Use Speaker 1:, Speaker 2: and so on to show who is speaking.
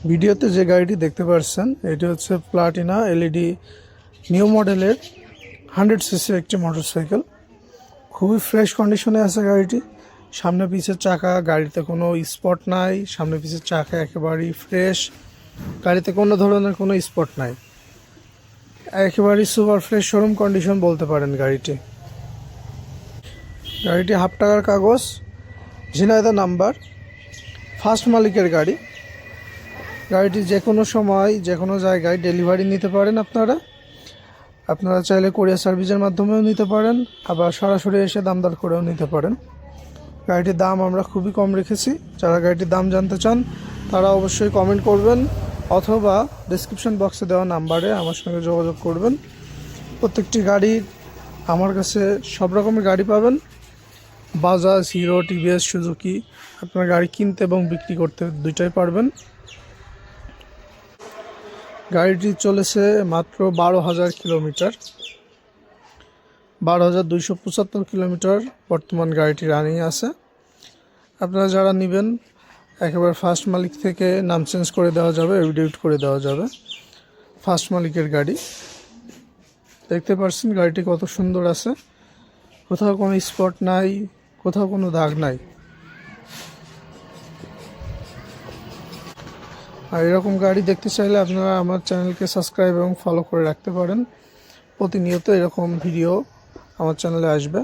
Speaker 1: ভিডিওতে যে গাড়িটি দেখতে পাচ্ছেন এটি হচ্ছে প্লাটিনা এলইডি নিউ মডেলের 100 সিসির একটি মোটরসাইকেল। খুবই ফ্রেশ কন্ডিশনে আছে গাড়িটি। সামনে পিছের চাকা, গাড়িতে কোনো স্পট নাই। সামনে পিছের চাকা একেবারেই ফ্রেশ, গাড়িতে কোনো ধরনের কোনো স্পট নাই, একেবারেই সুপার ফ্রেশ শোরুম কন্ডিশন বলতে পারেন। গাড়িটি হাফ টাকার কাগজ, ঝিনাইদহ নাম্বার, ফার্স্ট মালিকের গাড়ি। গাড়িটি যে কোনো সময় যে কোনো জায়গায় ডেলিভারি নিতে পারেন। আপনারা চাইলে কোরিয়ার সার্ভিসের মাধ্যমেও নিতে পারেন, আবার সরাসরি এসে দামদর করেও নিতে পারেন। গাড়িটির দাম আমরা খুবই কম রেখেছি। যারা গাড়িটির দাম জানতে চান তারা অবশ্যই কমেন্ট করবেন অথবা ডেসক্রিপশন বক্সে দেওয়া নাম্বারে আমার সঙ্গে যোগাযোগ করবেন। প্রত্যেকটি গাড়ির আমার কাছে সব রকমের গাড়ি পাবেন, বাজাজ, হিরো, টিভিএস, সুজুকি। আপনার গাড়ি কিনতে এবং বিক্রি করতে দুইটাই পারবেন। গাড়িটি চলেছে মাত্র 12,000 কিলোমিটার, 12,275 কিলোমিটার বর্তমান গাড়িটি রানিং আছে। আপনারা যারা নেবেন একেবারে ফার্স্ট মালিক থেকে নাম চেঞ্জ করে দেওয়া যাবে, এফিডেভিট করে দেওয়া যাবে। ফার্স্ট মালিকের গাড়ি দেখতে পাচ্ছেন, গাড়িটি কত সুন্দর আছে, কোথাও কোনো স্পট নাই, কোথাও কোনো দাগ নাই। আর এরকম গাড়ি দেখতে চাইলে আপনারা আমার চ্যানেলকে সাবস্ক্রাইব এবং ফলো করে রাখতে পারেন। প্রতিনিয়ত এরকম ভিডিও আমার চ্যানেলে আসবে।